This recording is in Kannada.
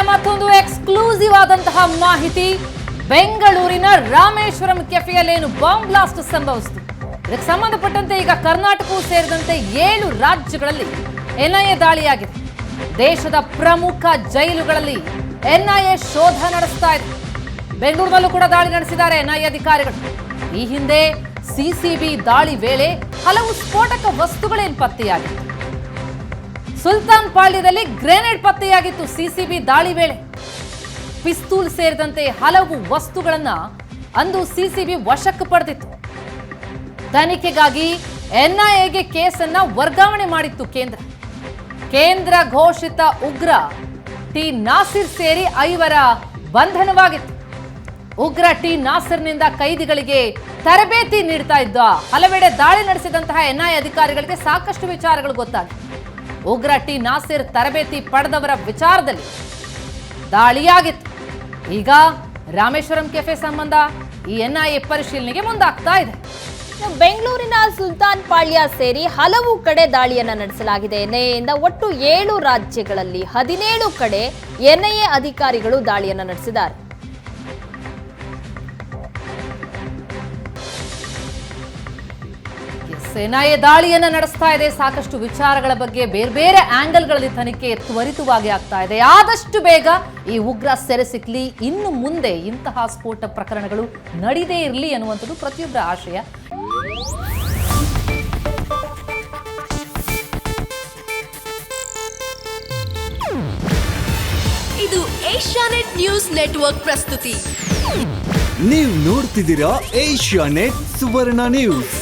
ಮತ್ತೊಂದು ಎಕ್ಸ್ಕ್ಲೂಸಿವ್ ಆದಂತಹ ಮಾಹಿತಿ. ಬೆಂಗಳೂರಿನ ರಾಮೇಶ್ವರಂ ಕೆಫೆಯಲ್ಲೇನು ಬಾಂಬ್ ಬ್ಲಾಸ್ಟ್ ಸಂಭವಿಸಿತು. ಇದಕ್ಕೆ ಸಂಬಂಧಪಟ್ಟಂತೆ ಈಗ ಕರ್ನಾಟಕವೂ ಸೇರಿದಂತೆ 7 ರಾಜ್ಯಗಳಲ್ಲಿ ಎನ್ಐಎ ದಾಳಿಯಾಗಿದೆ. ದೇಶದ ಪ್ರಮುಖ ಜೈಲುಗಳಲ್ಲಿ ಎನ್ಐಎ ಶೋಧ ನಡೆಸ್ತಾ ಇದೆ. ಬೆಂಗಳೂರಿನಲ್ಲೂ ಕೂಡ ದಾಳಿ ನಡೆಸಿದ್ದಾರೆ ಎನ್ಐಎ ಅಧಿಕಾರಿಗಳು. ಈ ಹಿಂದೆ ಸಿಸಿಬಿ ದಾಳಿ ವೇಳೆ ಹಲವು ಸ್ಫೋಟಕ ವಸ್ತುಗಳೇನು ಪತ್ತೆಯಾಗಿತ್ತು. ಸುಲ್ತಾನ್ ಪಾಳ್ಯದಲ್ಲಿ ಗ್ರೆನೇಡ್ ಪತ್ತೆಯಾಗಿತ್ತು. ಸಿಸಿಬಿ ದಾಳಿ ವೇಳೆ ಪಿಸ್ತೂಲ್ ಸೇರಿದಂತೆ ಹಲವು ವಸ್ತುಗಳನ್ನ ಅಂದು ಸಿಸಿಬಿ ವಶಕ್ಕೆ ಪಡೆದಿತ್ತು. ತನಿಖೆಗಾಗಿ ಎನ್ಐಎಗೆ ಕೇಸನ್ನ ವರ್ಗಾವಣೆ ಮಾಡಿತ್ತು ಕೇಂದ್ರ ಘೋಷಿತ ಉಗ್ರ ಟಿ ನಾಸಿರ್ ಸೇರಿ 5 ಬಂಧನವಾಗಿತ್ತು. ಉಗ್ರ ಟಿ ನಾಸಿರ್ನಿಂದ ಕೈದಿಗಳಿಗೆ ತರಬೇತಿ ನೀಡ್ತಾ ಇದ್ದ. ಹಲವೆಡೆ ದಾಳಿ ನಡೆಸಿದಂತಹ ಎನ್ಐಎ ಅಧಿಕಾರಿಗಳಿಗೆ ಸಾಕಷ್ಟು ವಿಚಾರಗಳು ಗೊತ್ತಾಗಿತ್ತು. ಉಗ್ರ ಟಿ ನಾಸಿರ್ ತರಬೇತಿ ಪಡೆದವರ ವಿಚಾರದಲ್ಲಿ ದಾಳಿಯಾಗಿತ್ತು. ಈಗ ರಾಮೇಶ್ವರಂ ಕೆಫೆ ಸಂಬಂಧ ಈ ಎನ್ಐಎ ಪರಿಶೀಲನೆಗೆ ಮುಂದಾಗ್ತಾ ಇದೆ. ಬೆಂಗಳೂರಿನ ಸುಲ್ತಾನ್ ಪಾಳ್ಯ ಸೇರಿ ಹಲವು ಕಡೆ ದಾಳಿಯನ್ನ ನಡೆಸಲಾಗಿದೆ. ಎನ್ಐಎಯಿಂದ ಒಟ್ಟು 7 ರಾಜ್ಯಗಳಲ್ಲಿ 17 ಕಡೆ ಎನ್ಐಎ ಅಧಿಕಾರಿಗಳು ದಾಳಿಯನ್ನ ನಡೆಸಿದ್ದಾರೆ. ಎನ್ಐಎ ದಾಳಿಯನ್ನ ನಡೆಸ್ತಾ ಇದೆ. ಸಾಕಷ್ಟು ವಿಚಾರಗಳ ಬಗ್ಗೆ ಬೇರೆ ಬೇರೆ ಆಂಗಲ್ಗಳಲ್ಲಿ ತನಿಖೆ ತ್ವರಿತವಾಗಿ ಆಗ್ತಾ ಇದೆ. ಆದಷ್ಟು ಬೇಗ ಈ ಉಗ್ರ ಸೆರೆ ಸಿಕ್ಲಿ, ಇನ್ನು ಮುಂದೆ ಇಂತಹ ಸ್ಫೋಟ ಪ್ರಕರಣಗಳು ನಡೀದೇ ಇರಲಿ ಅನ್ನುವಂಥದ್ದು ಪ್ರತಿಯೊಬ್ಬರ ಆಶಯ. ಇದು ಏಷ್ಯಾನೆಟ್ ನ್ಯೂಸ್ ನೆಟ್ವರ್ಕ್ ಪ್ರಸ್ತುತಿ. ನೀವು ನೋಡ್ತಿದ್ದೀರಾ ಏಷ್ಯಾನೆಟ್ ಸುವರ್ಣ ನ್ಯೂಸ್.